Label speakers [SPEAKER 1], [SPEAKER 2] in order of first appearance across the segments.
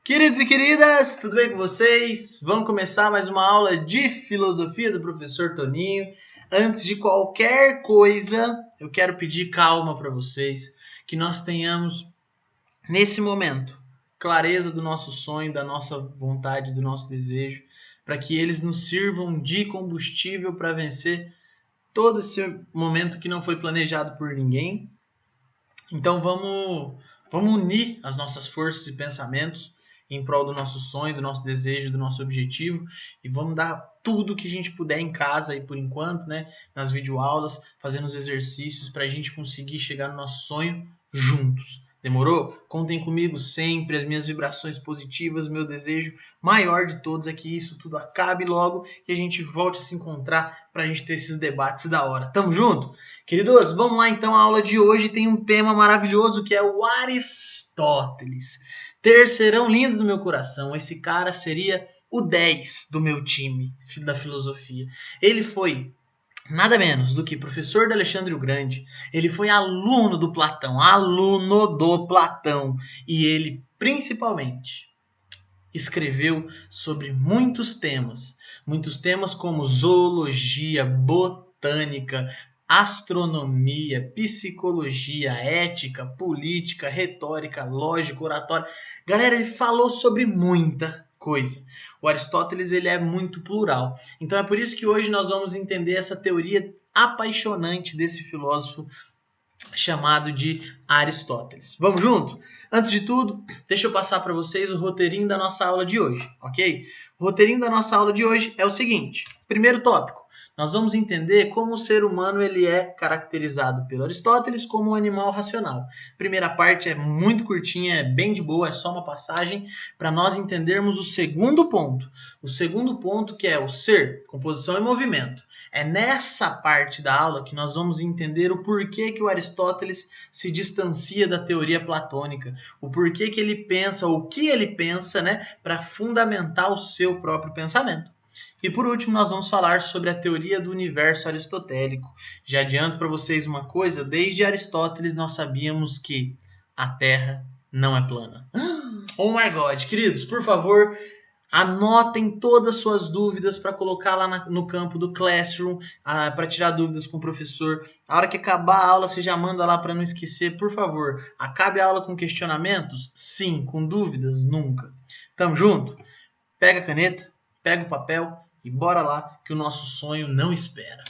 [SPEAKER 1] Queridos e queridas, tudo bem com vocês? Vamos começar mais uma aula de filosofia do professor Toninho. Antes de qualquer coisa, eu quero pedir calma para vocês, que nós tenhamos, nesse momento, clareza do nosso sonho, da nossa vontade, do nosso desejo, para que eles nos sirvam de combustível para vencer todo esse momento que não foi planejado por ninguém. Então vamos unir as nossas forças e pensamentos em prol do nosso sonho, do nosso desejo, do nosso objetivo, e vamos dar tudo que a gente puder em casa aí por enquanto, né, nas videoaulas, fazendo os exercícios para a gente conseguir chegar no nosso sonho juntos. Demorou? Contem comigo sempre, as minhas vibrações positivas, meu desejo maior de todos é que isso tudo acabe logo e a gente volte a se encontrar para a gente ter esses debates da hora. Tamo junto? Queridos, vamos lá então, a aula de hoje tem um tema maravilhoso que é o Aristóteles. Terceirão lindo do meu coração, esse cara seria o 10 do meu time da filosofia. Ele foi nada menos do que professor de Alexandre o Grande, ele foi aluno do Platão, e ele principalmente escreveu sobre muitos temas como zoologia, botânica, astronomia, psicologia, ética, política, retórica, lógica, oratória. Galera, ele falou sobre muita coisa. O Aristóteles ele é muito plural. Então é por isso que hoje nós vamos entender essa teoria apaixonante desse filósofo chamado de Aristóteles. Vamos junto? Antes de tudo, deixa eu passar para vocês o roteirinho da nossa aula de hoje, ok? O roteirinho da nossa aula de hoje é o seguinte. Primeiro tópico, nós vamos entender como o ser humano ele é caracterizado pelo Aristóteles como um animal racional. Primeira parte é muito curtinha, é bem de boa, é só uma passagem para nós entendermos o segundo ponto. O segundo ponto que é o ser, composição e movimento. É nessa parte da aula que nós vamos entender o porquê que o Aristóteles se distancia da teoria platônica, o porquê que ele pensa, o que ele pensa, né, para fundamentar o seu próprio pensamento. E por último, nós vamos falar sobre a teoria do universo aristotélico. Já adianto para vocês uma coisa, desde Aristóteles nós sabíamos que a Terra não é plana. Oh my God! Queridos, por favor, anotem todas as suas dúvidas para colocar lá no campo do Classroom, para tirar dúvidas com o professor. A hora que acabar a aula, você já manda lá para não esquecer, por favor. Acabe a aula com questionamentos? Sim. Com dúvidas? Nunca. Tamo junto? Pega a caneta, pega o papel e bora lá que o nosso sonho não espera.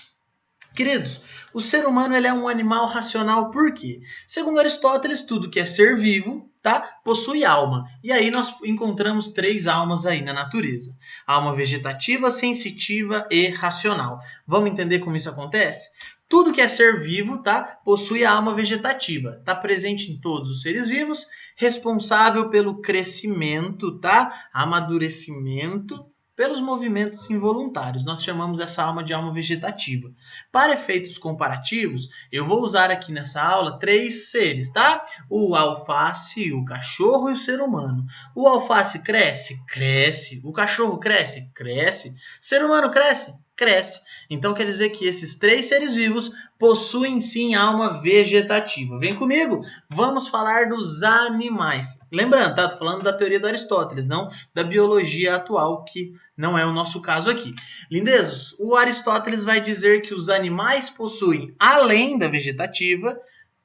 [SPEAKER 1] Queridos, o ser humano ele é um animal racional por quê? Segundo Aristóteles, tudo que é ser vivo, tá, possui alma. E aí nós encontramos 3 almas aí na natureza. Alma vegetativa, sensitiva e racional. Vamos entender como isso acontece? Tudo que é ser vivo, tá, possui a alma vegetativa. Está presente em todos os seres vivos, responsável pelo crescimento, tá, amadurecimento, pelos movimentos involuntários. Nós chamamos essa alma de alma vegetativa. Para efeitos comparativos, eu vou usar aqui nessa aula 3 seres, tá? O alface, o cachorro e o ser humano. O alface cresce? Cresce. O cachorro cresce? Cresce. O ser humano cresce? Cresce. Então quer dizer que esses 3 seres vivos possuem sim alma vegetativa. Vem comigo, vamos falar dos animais. Lembrando, tá? Tô falando da teoria do Aristóteles, não da biologia atual, que não é o nosso caso aqui. Lindezos, o Aristóteles vai dizer que os animais possuem, além da vegetativa,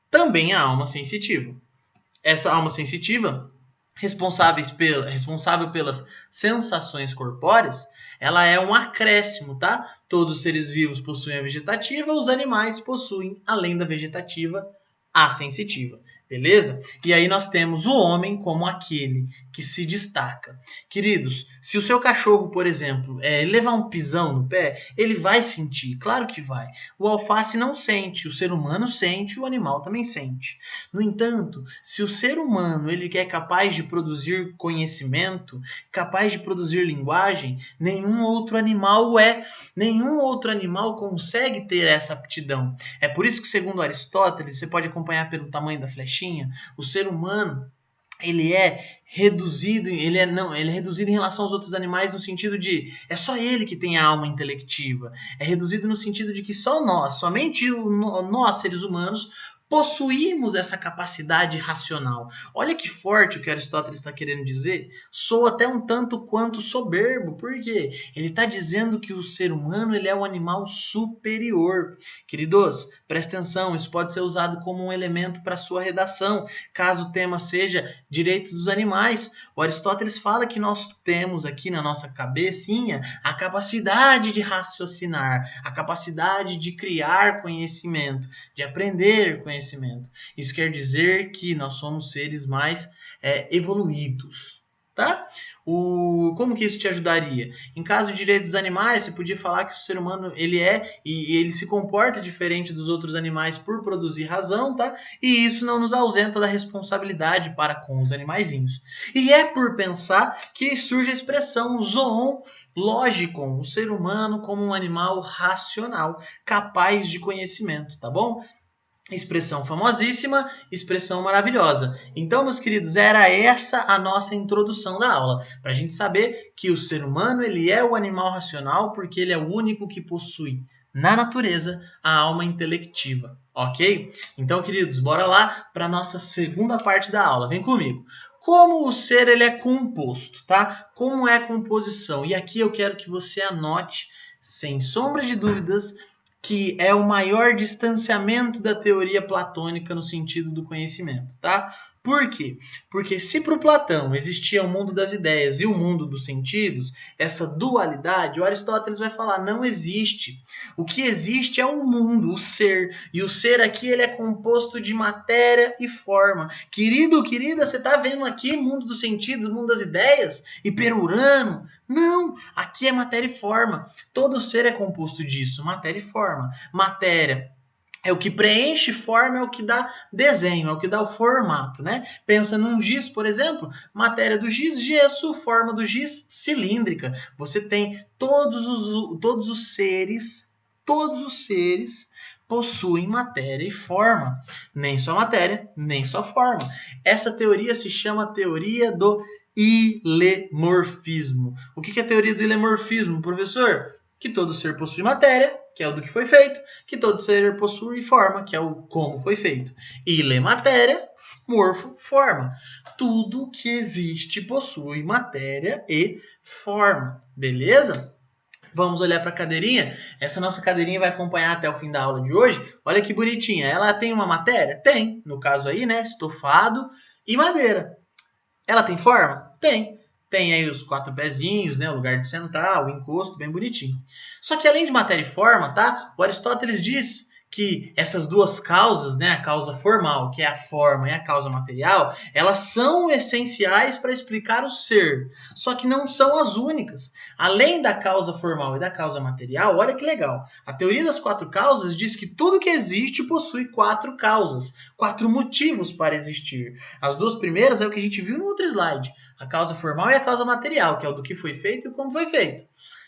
[SPEAKER 1] também a alma sensitiva. Essa alma sensitiva, responsável pelas sensações corpóreas, ela é um acréscimo, tá? Todos os seres vivos possuem a vegetativa, os animais possuem, além da vegetativa, a sensitiva, beleza? E aí nós temos o homem como aquele que se destaca. Queridos, se o seu cachorro, por exemplo, levar um pisão no pé, ele vai sentir, claro que vai. O alface não sente, o ser humano sente, o animal também sente. No entanto, se o ser humano ele é capaz de produzir conhecimento, capaz de produzir linguagem, nenhum outro animal é. Nenhum outro animal consegue ter essa aptidão. É por isso que, segundo Aristóteles, você pode acompanhar pelo tamanho da flechinha, o ser humano ele é reduzido, ele é reduzido em relação aos outros animais no sentido de é só ele que tem a alma intelectiva. É reduzido no sentido de que só nós, somente nós seres humanos possuímos essa capacidade racional. Olha que forte o que Aristóteles está querendo dizer. Sou até um tanto quanto soberbo. Por quê? Ele está dizendo que o ser humano ele é um animal superior. Queridos, presta atenção, isso pode ser usado como um elemento para sua redação, caso o tema seja direitos dos animais. O Aristóteles fala que nós temos aqui na nossa cabecinha a capacidade de raciocinar, a capacidade de criar conhecimento, de aprender conhecimento. Isso quer dizer que nós somos seres mais evoluídos, tá? Como que isso te ajudaria? Em caso de direitos dos animais, você podia falar que o ser humano ele ele se comporta diferente dos outros animais por produzir razão, tá? E isso não nos ausenta da responsabilidade para com os animaizinhos. E é por pensar que surge a expressão zoon logicon, o ser humano como um animal racional, capaz de conhecimento, tá bom? Expressão famosíssima, expressão maravilhosa. Então, meus queridos, era essa a nossa introdução da aula, para a gente saber que o ser humano ele é o animal racional porque ele é o único que possui na natureza a alma intelectiva, ok? Então, queridos, bora lá para a nossa segunda parte da aula. Vem comigo. Como o ser ele é composto, tá? Como é a composição? E aqui eu quero que você anote, sem sombra de dúvidas, que é o maior distanciamento da teoria platônica no sentido do conhecimento, tá? Por quê? Porque se para o Platão existia o mundo das ideias e o mundo dos sentidos, essa dualidade, o Aristóteles vai falar, não existe. O que existe é o mundo, o ser. E o ser aqui ele é composto de matéria e forma. Querido, querida, você está vendo aqui mundo dos sentidos, mundo das ideias? Hiperurano? Não, aqui é matéria e forma. Todo ser é composto disso, matéria e forma. Matéria é o que preenche, forma é o que dá desenho, é o que dá o formato, né? Pensa num giz, por exemplo, matéria do giz, gesso, forma do giz, cilíndrica. Você tem todos os seres possuem matéria e forma. Nem só matéria, nem só forma. Essa teoria se chama teoria do ilemorfismo. O que é a teoria do ilemorfismo, professor? Que todo ser possui matéria, que é o do que foi feito, que todo ser possui forma, que é o como foi feito. Ile matéria, morfo, forma. Tudo que existe possui matéria e forma. Beleza? Vamos olhar para a cadeirinha? Essa nossa cadeirinha vai acompanhar até o fim da aula de hoje. Olha que bonitinha. Ela tem uma matéria? Tem. No caso aí, né? Estofado e madeira. Ela tem forma? Tem. Tem aí os 4 pezinhos, né? O lugar de sentar, o encosto, bem bonitinho. Só que além de matéria e forma, tá? O Aristóteles diz que essas duas causas, né? A causa formal, que é a forma, e a causa material, elas são essenciais para explicar o ser. Só que não são as únicas. Além da causa formal e da causa material, olha que legal. A teoria das 4 causas diz que tudo que existe possui 4 causas, 4 motivos para existir. As 2 primeiras é o que a gente viu no outro slide. A causa formal e a causa material, que é o do que foi feito e como foi feito.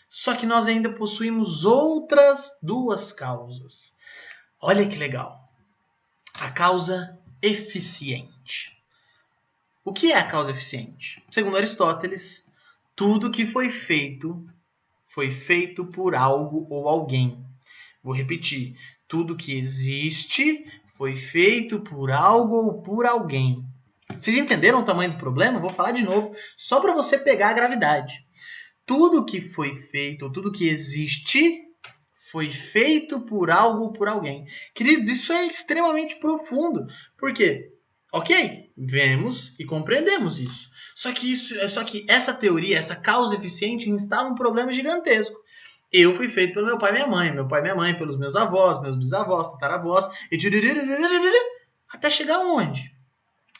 [SPEAKER 1] Só que nós ainda possuímos outras 2 causas. Olha que legal. A causa eficiente. O que é a causa eficiente? Segundo Aristóteles, tudo que foi feito por algo ou alguém. Vou repetir. Tudo que existe foi feito por algo ou por alguém. Vocês entenderam o tamanho do problema? Vou falar de novo, só para você pegar a gravidade. Tudo que foi feito, tudo que existe, foi feito por algo ou por alguém. Queridos, isso é extremamente profundo. Por quê? Ok, vemos e compreendemos isso. Só que essa teoria, essa causa eficiente, instala um problema gigantesco. Eu fui feito pelo meu pai e minha mãe pelos meus avós, meus bisavós, tataravós, até chegar onde?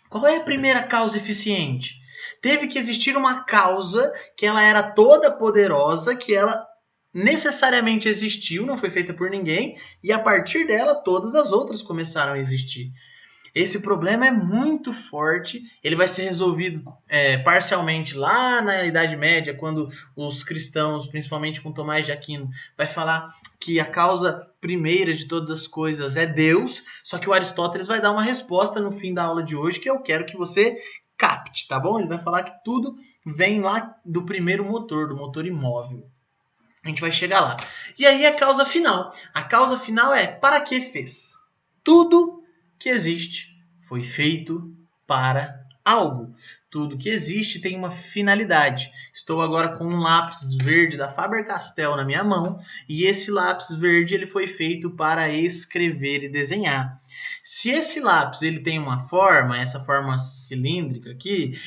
[SPEAKER 1] Qual é a primeira causa eficiente? Teve que existir uma causa que ela era toda poderosa, que ela necessariamente existiu, não foi feita por ninguém, e a partir dela todas as outras começaram a existir. Esse problema é muito forte, ele vai ser resolvido parcialmente lá na Idade Média, quando os cristãos, principalmente com Tomás de Aquino, vai falar que a causa primeira de todas as coisas é Deus, só que o Aristóteles vai dar uma resposta no fim da aula de hoje que eu quero que você capte, tá bom? Ele vai falar que tudo vem lá do primeiro motor, do motor imóvel. A gente vai chegar lá. E aí a causa final. A causa final é para que fez? Tudo que existe foi feito para algo. Tudo que existe tem uma finalidade. Estou agora com um lápis verde da Faber-Castell na minha mão e esse lápis verde ele foi feito para escrever e desenhar. Se esse lápis ele tem uma forma, essa forma cilíndrica aqui,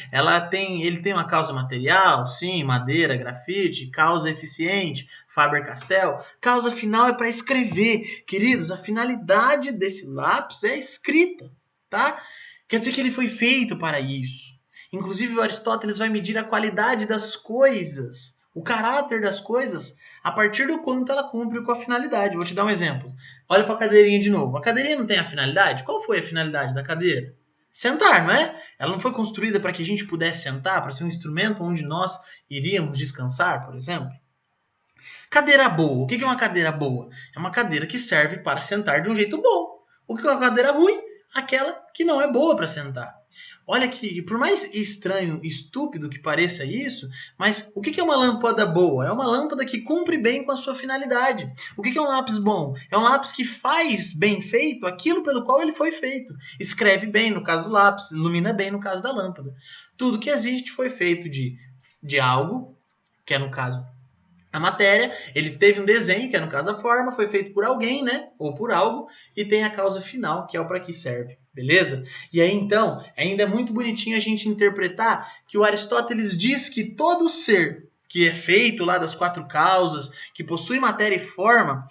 [SPEAKER 1] ele tem uma causa material, sim, madeira, grafite, causa eficiente, Faber-Castell. Causa final é para escrever. Queridos, a finalidade desse lápis é a escrita, tá? Quer dizer que ele foi feito para isso. Inclusive, o Aristóteles vai medir a qualidade das coisas, o caráter das coisas, a partir do quanto ela cumpre com a finalidade. Vou te dar um exemplo. Olha para a cadeirinha de novo. A cadeirinha não tem a finalidade? Qual foi a finalidade da cadeira? Sentar, não é? Ela não foi construída para que a gente pudesse sentar, para ser um instrumento onde nós iríamos descansar, por exemplo? Cadeira boa. O que é uma cadeira boa? É uma cadeira que serve para sentar de um jeito bom. O que é uma cadeira ruim? Aquela que não é boa para sentar. Olha que, por mais estranho, estúpido que pareça isso, mas o que é uma lâmpada boa? É uma lâmpada que cumpre bem com a sua finalidade. O que é um lápis bom? É um lápis que faz bem feito aquilo pelo qual ele foi feito. Escreve bem no caso do lápis, ilumina bem no caso da lâmpada. Tudo que existe foi feito de algo, que é no caso a matéria, ele teve um desenho, que é no caso a forma, foi feito por alguém, né? Ou por algo, e tem a causa final, que é o para que serve, beleza? E aí então, ainda é muito bonitinho a gente interpretar que o Aristóteles diz que todo ser que é feito lá das 4 causas, que possui matéria e forma,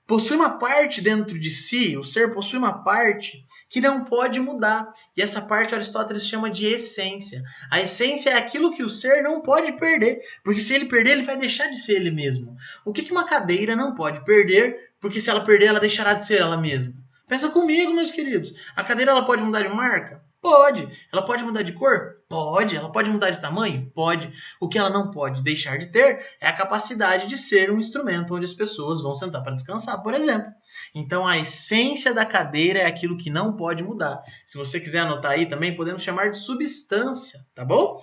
[SPEAKER 1] possui uma parte dentro de si, o ser possui uma parte que não pode mudar. E essa parte Aristóteles chama de essência. A essência é aquilo que o ser não pode perder, porque se ele perder, ele vai deixar de ser ele mesmo. O que uma cadeira não pode perder, porque se ela perder, ela deixará de ser ela mesma? Pensa comigo, meus queridos. A cadeira ela pode mudar de marca? Pode. Ela pode mudar de cor? Pode. Ela pode mudar de tamanho? Pode. O que ela não pode deixar de ter é a capacidade de ser um instrumento onde as pessoas vão sentar para descansar, por exemplo. Então, a essência da cadeira é aquilo que não pode mudar. Se você quiser anotar aí também, podemos chamar de substância, tá bom?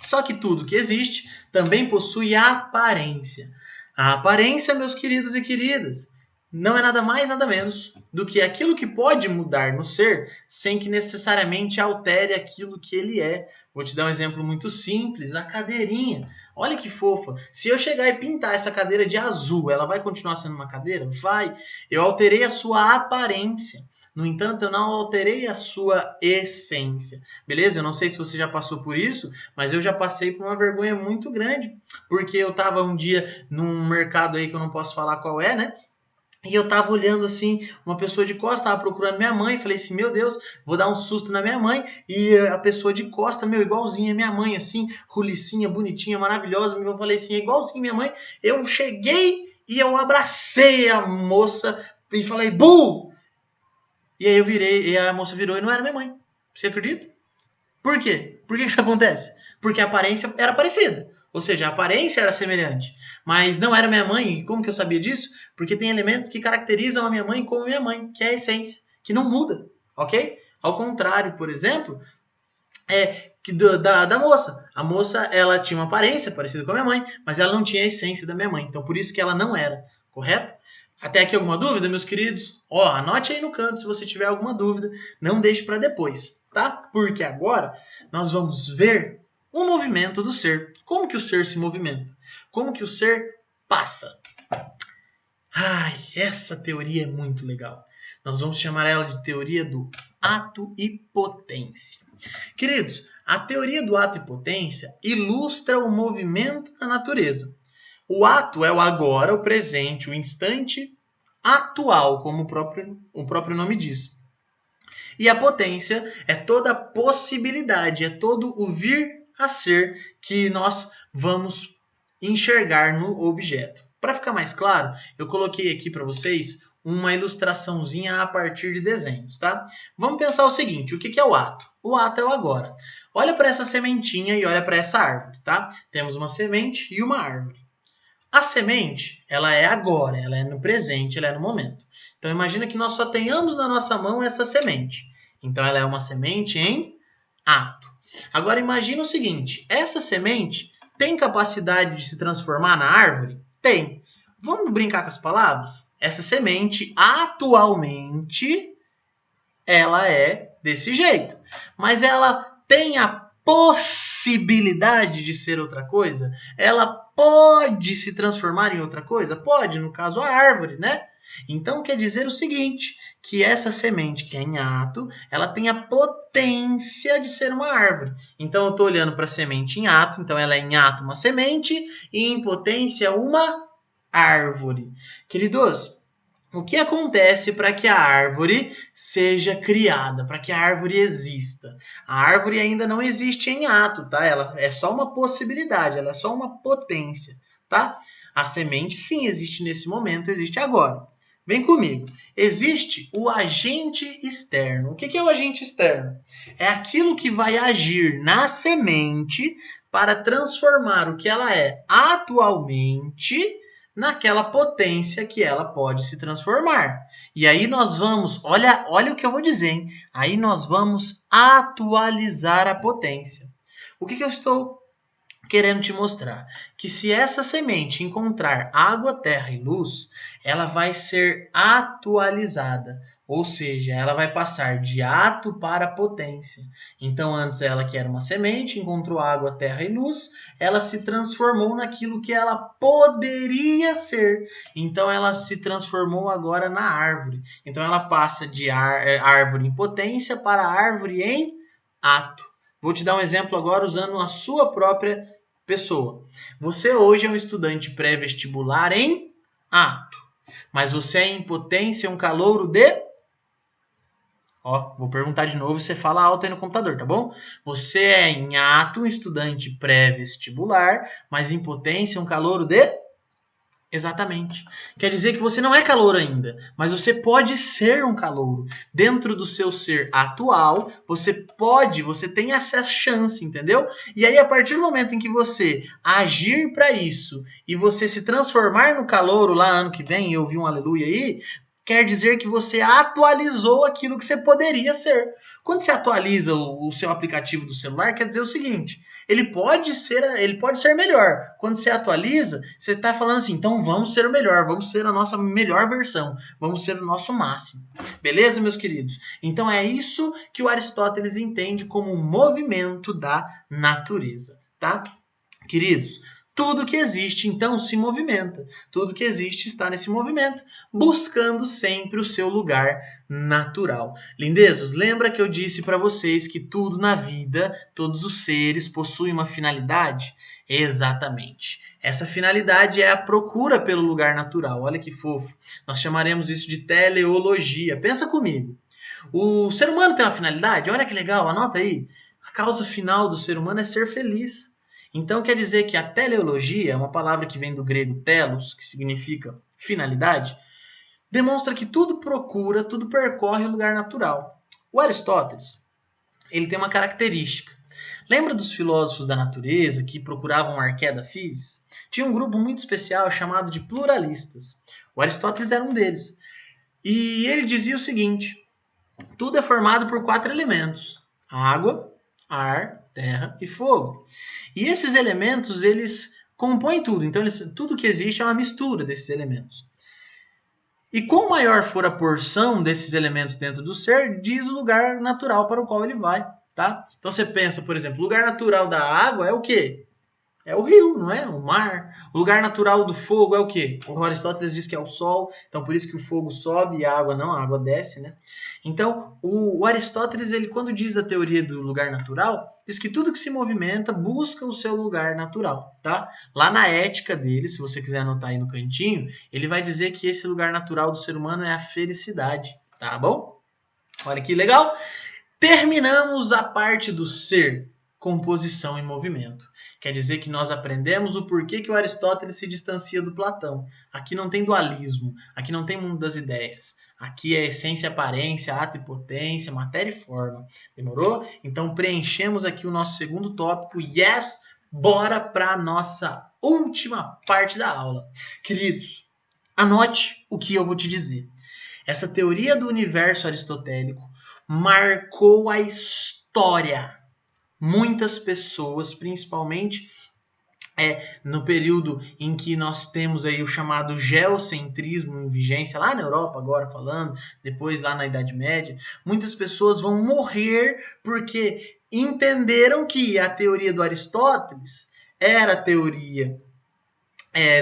[SPEAKER 1] Só que tudo que existe também possui aparência. A aparência, meus queridos e queridas, não é nada mais, nada menos do que aquilo que pode mudar no ser sem que necessariamente altere aquilo que ele é. Vou te dar um exemplo muito simples, a cadeirinha. Olha que fofa. Se eu chegar e pintar essa cadeira de azul, ela vai continuar sendo uma cadeira? Vai. Eu alterei a sua aparência. No entanto, eu não alterei a sua essência. Beleza? Eu não sei se você já passou por isso, mas eu já passei por uma vergonha muito grande. Porque eu estava um dia num mercado aí que eu não posso falar qual é, né? E eu tava olhando assim, uma pessoa de costa, tava procurando minha mãe, falei assim, meu Deus, vou dar um susto na minha mãe, e a pessoa de costa, igualzinha a minha mãe, assim, rulicinha, bonitinha, maravilhosa, eu falei assim, igualzinho minha mãe, eu cheguei e eu abracei a moça e falei, Bu! E aí eu virei, e a moça virou e não era minha mãe, você acredita? Por quê? Por que isso acontece? Porque a aparência era parecida. Ou seja, a aparência era semelhante. Mas não era minha mãe. E como que eu sabia disso? Porque tem elementos que caracterizam a minha mãe como minha mãe, que é a essência, que não muda, ok? Ao contrário, por exemplo, da moça. A moça, ela tinha uma aparência parecida com a minha mãe, mas ela não tinha a essência da minha mãe. Então, por isso que ela não era, correto? Até aqui alguma dúvida, meus queridos? Anote aí no canto se você tiver alguma dúvida. Não deixe para depois, tá? Porque agora nós vamos ver o movimento do ser. Como que o ser se movimenta? Como que o ser passa? Essa teoria é muito legal. Nós vamos chamar ela de teoria do ato e potência. Queridos, a teoria do ato e potência ilustra o movimento da natureza. O ato é o agora, o presente, o instante atual, como o próprio nome diz. E a potência é toda a possibilidade, é todo o vir a ser que nós vamos enxergar no objeto. Para ficar mais claro, eu coloquei aqui para vocês uma ilustraçãozinha a partir de desenhos, tá? Vamos pensar o seguinte, o que é o ato? O ato é o agora. Olha para essa sementinha e olha para essa árvore, tá? Temos uma semente e uma árvore. A semente, ela é agora, ela é no presente, ela é no momento. Então imagina que nós só tenhamos na nossa mão essa semente. Então ela é uma semente em ato. Agora imagina o seguinte, essa semente tem capacidade de se transformar na árvore? Tem. Vamos brincar com as palavras? Essa semente atualmente ela é desse jeito. Mas ela tem a possibilidade de ser outra coisa? Ela pode se transformar em outra coisa? Pode, no caso a árvore, né? Então quer dizer o seguinte, que essa semente que é em ato, ela tem a potência de ser uma árvore. Então eu estou olhando para a semente em ato, então ela é em ato uma semente e em potência uma árvore. Queridos, o que acontece para que a árvore seja criada, para que a árvore exista? A árvore ainda não existe em ato, tá? Ela é só uma possibilidade, ela é só uma potência, tá? A semente sim existe nesse momento, existe agora. Vem comigo. Existe o agente externo. O que é o agente externo? É aquilo que vai agir na semente para transformar o que ela é atualmente naquela potência que ela pode se transformar. E aí nós vamos, olha o que eu vou dizer, hein? Aí nós vamos atualizar a potência. O que eu estou querendo te mostrar? Que se essa semente encontrar água, terra e luz, ela vai ser atualizada. Ou seja, ela vai passar de ato para potência. Então, antes ela que era uma semente, encontrou água, terra e luz, ela se transformou naquilo que ela poderia ser. Então, ela se transformou agora na árvore. Então, ela passa de árvore em potência para árvore em ato. Vou te dar um exemplo agora usando a sua própria pessoa. Você hoje é um estudante pré-vestibular em ato, mas você é em potência um calouro de... Ó, vou perguntar de novo e você fala alto aí no computador, tá bom? Você é em ato um estudante pré-vestibular, mas em potência um calouro de... Exatamente. Quer dizer que você não é calouro ainda, mas você pode ser um calouro. Dentro do seu ser atual, você tem essa chance, entendeu? E aí, a partir do momento em que você agir para isso e você se transformar no calouro lá ano que vem, eu vi um aleluia aí, quer dizer que você atualizou aquilo que você poderia ser. Quando você atualiza o seu aplicativo do celular, quer dizer o seguinte, ele pode ser melhor. Quando você atualiza, você está falando assim, então vamos ser o melhor, vamos ser a nossa melhor versão, vamos ser o nosso máximo. Beleza, meus queridos? Então é isso que o Aristóteles entende como um movimento da natureza, tá? Queridos, tudo que existe, então, se movimenta. Tudo que existe está nesse movimento, buscando sempre o seu lugar natural. Lindezos, lembra que eu disse para vocês que tudo na vida, todos os seres possuem uma finalidade? Exatamente. Essa finalidade é a procura pelo lugar natural. Olha que fofo. Nós chamaremos isso de teleologia. Pensa comigo. O ser humano tem uma finalidade? Olha que legal, anota aí. A causa final do ser humano é ser feliz. Então quer dizer que a teleologia, uma palavra que vem do grego telos, que significa finalidade, demonstra que tudo procura, tudo percorre o lugar natural. O Aristóteles, ele tem uma característica. Lembra dos filósofos da natureza que procuravam arqué da physis? Tinha um grupo muito especial chamado de pluralistas. O Aristóteles era um deles. E ele dizia o seguinte, tudo é formado por 4 elementos: água, ar, terra e fogo. E esses elementos, eles compõem tudo. Então, tudo que existe é uma mistura desses elementos. E quanto maior for a porção desses elementos dentro do ser, diz o lugar natural para o qual ele vai. Tá? Então, você pensa, por exemplo, o lugar natural da água é o quê? É o rio, não é? O mar. O lugar natural do fogo é o quê? O Aristóteles diz que é o sol, então por isso que o fogo sobe e a água não, a água desce, né? Então, o Aristóteles, ele quando diz a teoria do lugar natural, diz que tudo que se movimenta busca o seu lugar natural, tá? Lá na ética dele, se você quiser anotar aí no cantinho, ele vai dizer que esse lugar natural do ser humano é a felicidade, tá bom? Olha que legal! Terminamos a parte do ser, composição e movimento. Quer dizer que nós aprendemos o porquê que o Aristóteles se distancia do Platão. Aqui não tem dualismo, aqui não tem mundo das ideias. Aqui é essência, aparência, ato e potência, matéria e forma. Demorou? Então preenchemos aqui o nosso segundo tópico. Yes! Bora para a nossa última parte da aula. Queridos, anote o que eu vou te dizer. Essa teoria do universo aristotélico marcou a história. Muitas pessoas, principalmente no período em que nós temos aí o chamado geocentrismo em vigência, lá na Europa agora falando, depois lá na Idade Média, muitas pessoas vão morrer porque entenderam que a teoria do Aristóteles era a teoria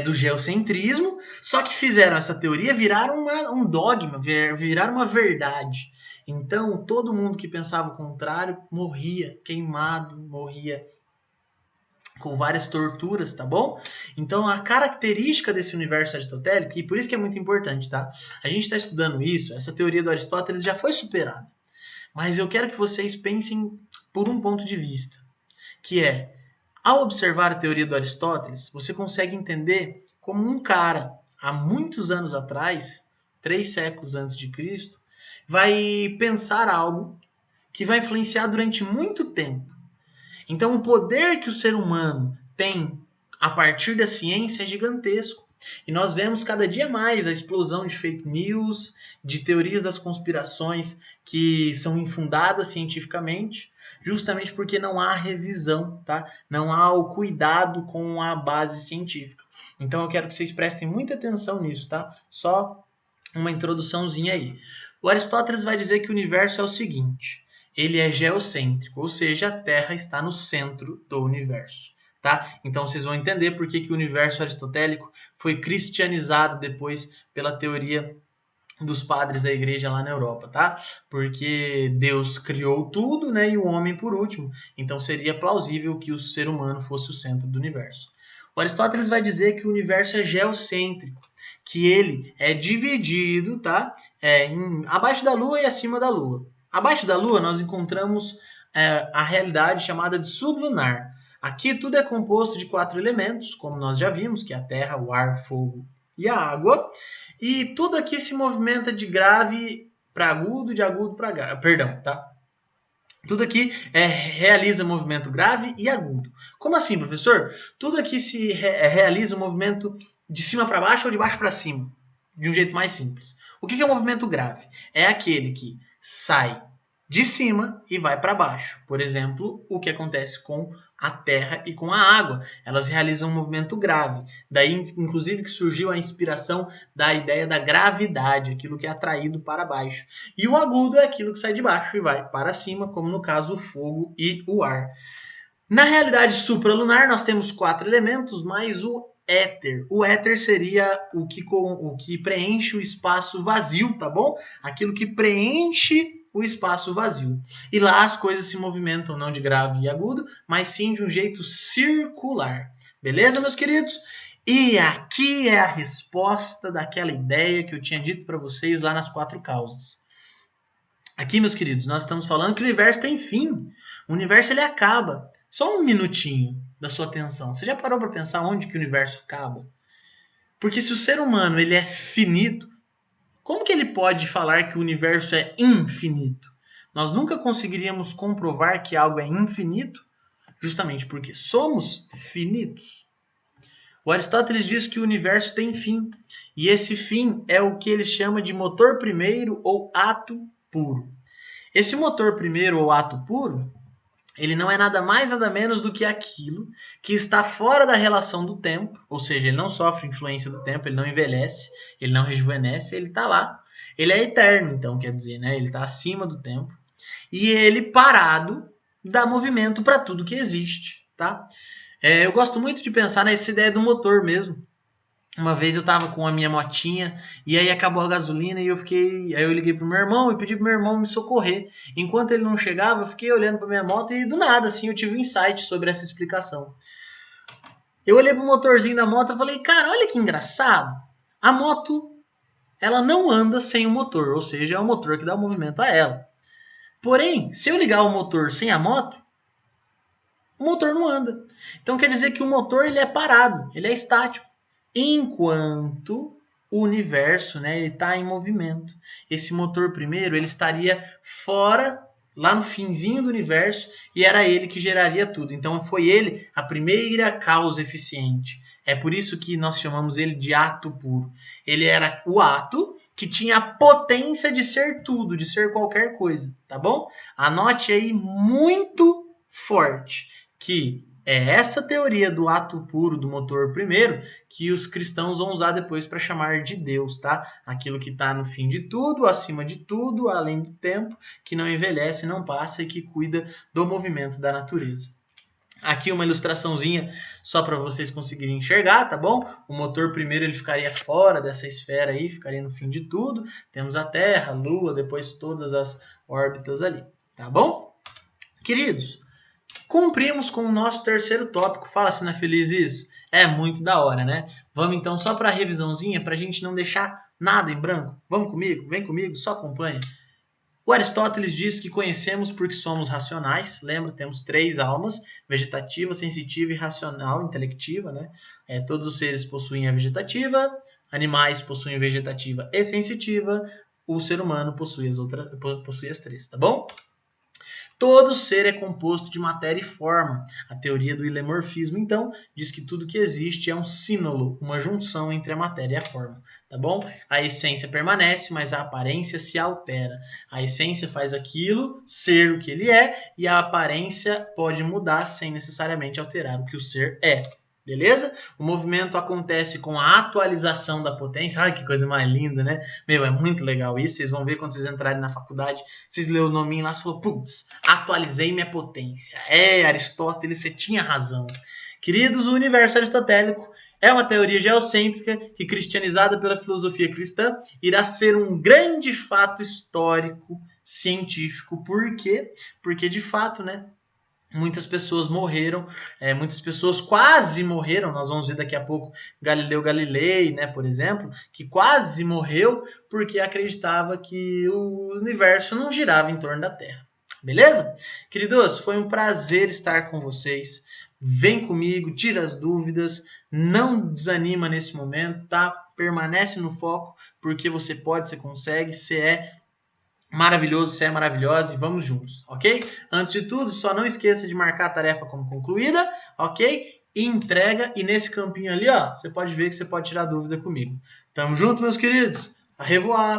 [SPEAKER 1] do geocentrismo, só que fizeram essa teoria virar um dogma, virar uma verdade. Então, todo mundo que pensava o contrário morria queimado, morria com várias torturas, tá bom? Então, a característica desse universo aristotélico, e por isso que é muito importante, tá? A gente está estudando isso, essa teoria do Aristóteles já foi superada. Mas eu quero que vocês pensem por um ponto de vista, que é, ao observar a teoria do Aristóteles, você consegue entender como um cara, há muitos anos atrás, 3 séculos antes de Cristo, vai pensar algo que vai influenciar durante muito tempo. Então, o poder que o ser humano tem a partir da ciência é gigantesco. E nós vemos cada dia mais a explosão de fake news, de teorias das conspirações que são infundadas cientificamente, justamente porque não há revisão, tá? Não há o cuidado com a base científica. Então, eu quero que vocês prestem muita atenção nisso, tá? Só uma introduçãozinha aí. O Aristóteles vai dizer que o universo é o seguinte: ele é geocêntrico, ou seja, a Terra está no centro do universo. Tá? Então vocês vão entender por que o universo aristotélico foi cristianizado depois pela teoria dos padres da igreja lá na Europa, tá? Porque Deus criou tudo, né, e o homem por último. Então seria plausível que o ser humano fosse o centro do universo. O Aristóteles vai dizer que o universo é geocêntrico, que ele é dividido, tá? Abaixo da Lua e acima da Lua. Abaixo da Lua nós encontramos a realidade chamada de sublunar. Aqui tudo é composto de 4 elementos, como nós já vimos, que é a terra, o ar, fogo e a água. E tudo aqui se movimenta de grave para agudo, de agudo para grave. Perdão, tá? Tudo aqui realiza movimento grave e agudo. Como assim, professor? Tudo aqui se realiza um movimento de cima para baixo ou de baixo para cima, de um jeito mais simples. O que é o movimento grave? É aquele que sai de cima e vai para baixo. Por exemplo, o que acontece com a terra e com a água. Elas realizam um movimento grave. Daí, inclusive, que surgiu a inspiração da ideia da gravidade, aquilo que é atraído para baixo. E o agudo é aquilo que sai de baixo e vai para cima, como no caso o fogo e o ar. Na realidade supralunar, nós temos 4 elementos, mais o éter. O éter seria o que preenche o espaço vazio, tá bom? Aquilo que preenche o espaço vazio. E lá as coisas se movimentam não de grave e agudo, mas sim de um jeito circular. Beleza, meus queridos? E aqui é a resposta daquela ideia que eu tinha dito para vocês lá nas 4 causas. Aqui, meus queridos, nós estamos falando que o universo tem fim. O universo ele acaba. Só um minutinho da sua atenção. Você já parou para pensar onde que o universo acaba? Porque se o ser humano ele é finito, como que ele pode falar que o universo é infinito? Nós nunca conseguiríamos comprovar que algo é infinito, justamente porque somos finitos. O Aristóteles diz que o universo tem fim, e esse fim é o que ele chama de motor primeiro ou ato puro. Esse motor primeiro ou ato puro, ele não é nada mais nada menos do que aquilo que está fora da relação do tempo, ou seja, ele não sofre influência do tempo, ele não envelhece, ele não rejuvenesce, ele está lá. Ele é eterno, então, quer dizer, né? Ele está acima do tempo. E ele, parado, dá movimento para tudo que existe, tá? Eu gosto muito de pensar nessa ideia do motor mesmo. Uma vez eu tava com a minha motinha e aí acabou a gasolina e aí eu liguei pro meu irmão e pedi pro meu irmão me socorrer. Enquanto ele não chegava, eu fiquei olhando pra minha moto e do nada, assim, eu tive um insight sobre essa explicação. Eu olhei pro motorzinho da moto e falei, cara, olha que engraçado. A moto, ela não anda sem o motor, ou seja, é o motor que dá o movimento a ela. Porém, se eu ligar o motor sem a moto, o motor não anda. Então quer dizer que o motor ele é parado, ele é estático. Enquanto o universo, né, ele está em movimento. Esse motor primeiro ele estaria fora, lá no finzinho do universo, e era ele que geraria tudo. Então foi ele a primeira causa eficiente. É por isso que nós chamamos ele de ato puro. Ele era o ato que tinha a potência de ser tudo, de ser qualquer coisa, tá bom? Anote aí muito forte que É essa teoria do ato puro do motor primeiro que os cristãos vão usar depois para chamar de Deus, tá? Aquilo que está no fim de tudo, acima de tudo, além do tempo, que não envelhece, não passa e que cuida do movimento da natureza. Aqui uma ilustraçãozinha só para vocês conseguirem enxergar, tá bom? O motor primeiro ele ficaria fora dessa esfera aí, ficaria no fim de tudo. Temos a Terra, a Lua, depois todas as órbitas ali, tá bom? Queridos, cumprimos com o nosso terceiro tópico. Fala se não é feliz isso? É muito da hora, né? Vamos então só para a revisãozinha, para a gente não deixar nada em branco. Vamos comigo? Vem comigo, só acompanha. O Aristóteles diz que conhecemos porque somos racionais. Lembra, temos 3 almas: vegetativa, sensitiva e racional, intelectiva, né? Todos os seres possuem a vegetativa, animais possuem vegetativa e sensitiva, o ser humano possui as 3, tá bom? Todo ser é composto de matéria e forma. A teoria do ilemorfismo, então, diz que tudo que existe é um sínolo, uma junção entre a matéria e a forma, tá bom? A essência permanece, mas a aparência se altera. A essência faz aquilo ser o que ele é, e a aparência pode mudar sem necessariamente alterar o que o ser é. Beleza? O movimento acontece com a atualização da potência. Ai, que coisa mais linda, né? Meu, é muito legal isso. Vocês vão ver quando vocês entrarem na faculdade. Vocês lêem o nominho lá e falam, putz, atualizei minha potência. Aristóteles, você tinha razão. Queridos, o universo aristotélico é uma teoria geocêntrica que, cristianizada pela filosofia cristã, irá ser um grande fato histórico, científico. Por quê? Porque, de fato, né? Muitas pessoas morreram, muitas pessoas quase morreram. Nós vamos ver daqui a pouco Galileu Galilei, né, por exemplo, que quase morreu porque acreditava que o universo não girava em torno da Terra. Beleza? Queridos, foi um prazer estar com vocês. Vem comigo, tira as dúvidas, não desanima nesse momento, tá? Permanece no foco, porque você pode, você consegue, você é maravilhoso, você é maravilhosa e vamos juntos, ok? Antes de tudo, só não esqueça de marcar a tarefa como concluída, ok? E entrega, e nesse campinho ali, ó, você pode ver que você pode tirar dúvida comigo. Tamo junto, meus queridos? A revoar!